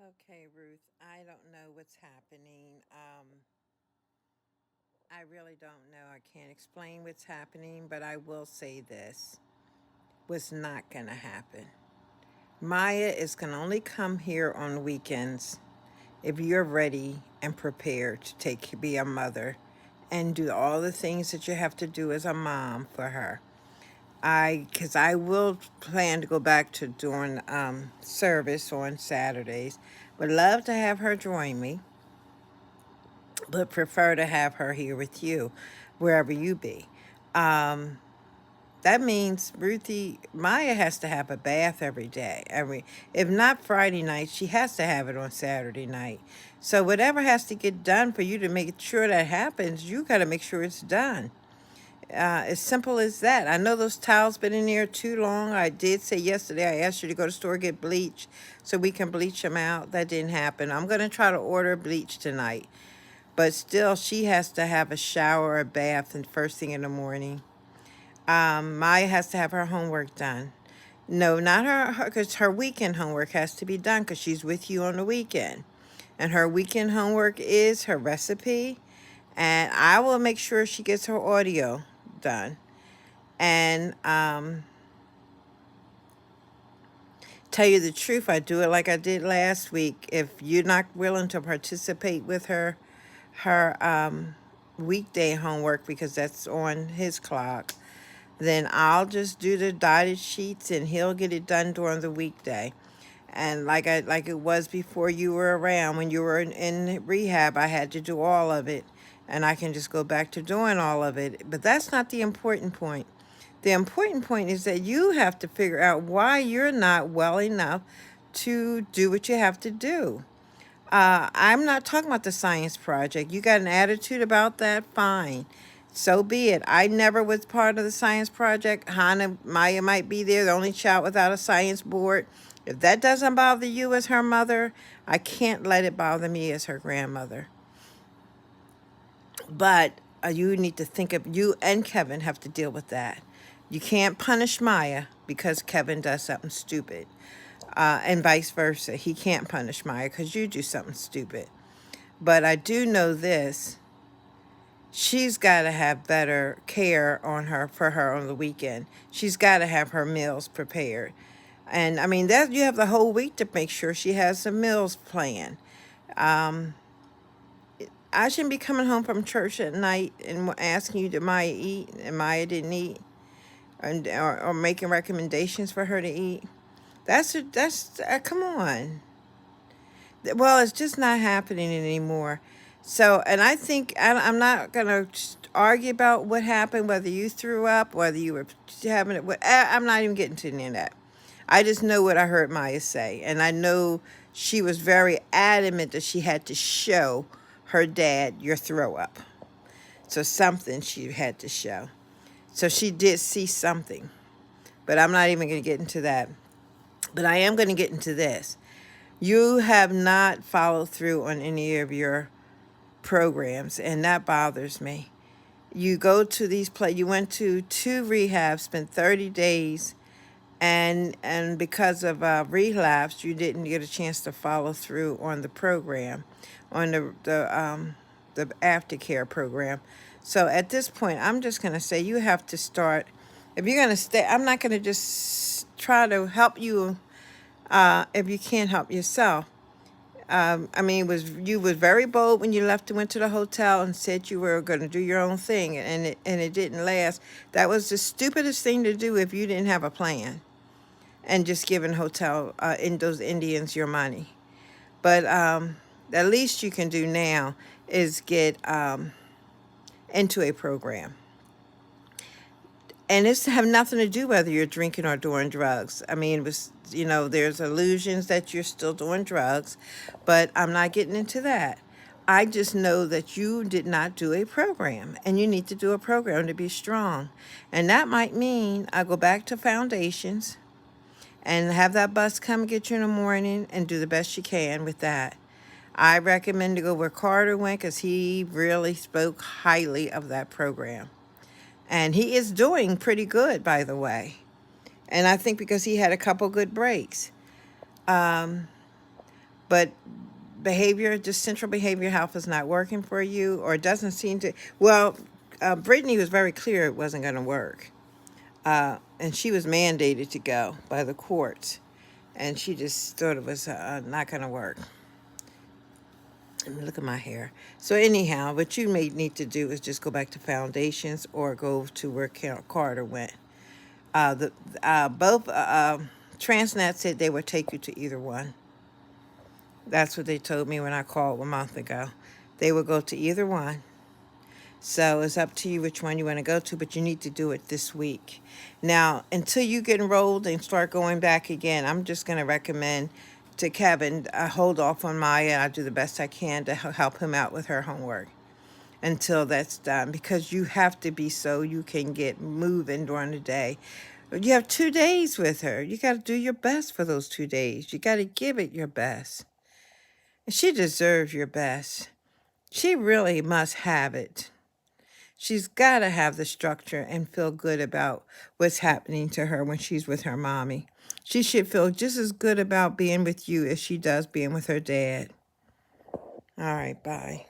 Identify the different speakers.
Speaker 1: Okay, Ruth, I don't know what's happening. I really don't know. I can't explain what's happening, but I will say this: what's not going to happen. Maya is going to only come here on weekends if you're ready and prepared to be a mother and do all the things that you have to do as a mom for her. Because I will plan to go back to doing service on Saturdays. Would love to have her join me, but prefer to have her here with you, wherever you be. Um, that means Ruthie Maya has to have a bath every day. If not Friday night, she has to have it on Saturday night. So whatever has to get done for you to make sure that happens, you got to make sure it's done. As simple as that. I know those towels been in there too long. I did say yesterday I asked you to go to the store get bleach so we can bleach them out. That didn't happen. I'm gonna try to order bleach tonight, but still, she has to have a shower, a bath, and first thing in the morning. Maya has to have her homework done. No, not her, because her weekend homework has to be done because she's with you on the weekend. And her weekend homework is her recipe. And I will make sure she gets her audio done. And tell you the truth, I do it like I did last week. If you're not willing to participate with her weekday homework because that's on his clock, then I'll just do the dotted sheets and he'll get it done during the weekday. And like it was before you were around, when you were in rehab, I had to do all of it, and I can just go back to doing all of it. But that's not the important point. The important point is that you have to figure out why you're not well enough to do what you have to do. I'm not talking about the science project. You got an attitude about that? Fine. So be it. I never was part of the science project. Hannah Maya might be there, the only child without a science board. If that doesn't bother you as her mother, I can't let it bother me as her grandmother. But you need to think of you and Kevin have to deal with that. You can't punish Maya because Kevin does something stupid, and vice versa. He can't punish Maya because you do something stupid. But I do know this: she's got to have better care on her for her on the weekend. She's got to have her meals prepared. And I mean that you have the whole week to make sure she has some meals planned. Um, I shouldn't be coming home from church at night and asking you, did Maya eat? And Maya didn't eat. Or making recommendations for her to eat. Come on. Well, it's just not happening anymore. So, and I think I'm not going to argue about what happened, whether you threw up, whether you were having it. I'm not even getting to any of that. I just know what I heard Maya say. And I know she was very adamant that she had to show her dad your throw up. So, something she had to show. So, she did see something. But I'm not even going to get into that. But I am going to get into this. You have not followed through on any of your programs, and that bothers me. You go to you went to two rehabs, spent 30 days, and because of relapse, you didn't get a chance to follow through on the program, on the aftercare program. So at this point, I'm just going to say you have to start. If you're going to stay, I'm not going to just try to help you if you can't help yourself. I mean, you was very bold when you left and went to the hotel and said you were going to do your own thing, and it didn't last. That was the stupidest thing to do if you didn't have a plan, and just giving hotel in those Indians your money. But at least you can do now is get into a program. And it's have nothing to do whether you're drinking or doing drugs. I mean, it was, there's illusions that you're still doing drugs, but I'm not getting into that. I just know that you did not do a program, and you need to do a program to be strong. And that might mean I go back to foundations and have that bus come get you in the morning and do the best you can with that. I recommend to go where Carter went because he really spoke highly of that program. And he is doing pretty good, by the way. And I think because he had a couple good breaks. Um, But behavior, just central behavior health is not working for you, or it doesn't seem to. Well, Brittany was very clear it wasn't going to work. And she was mandated to go by the courts. And she just thought it was not going to work. Let me look at my hair. So anyhow, what you may need to do is just go back to foundations or go to where Carter went. Both Transnet said they would take you to either one. That's what they told me when I called a month ago. They will go to either one. So it's up to you which one you want to go to, but you need to do it this week. Now, until you get enrolled and start going back again, I'm just going to recommend to Kevin, hold off on Maya. I'll do the best I can to help him out with her homework until that's done, because you have to be so you can get moving during the day. You have 2 days with her. You got to do your best for those 2 days. You got to give it your best. And she deserves your best. She really must have it. She's got to have the structure and feel good about what's happening to her when she's with her mommy. She should feel just as good about being with you as she does being with her dad. All right, bye.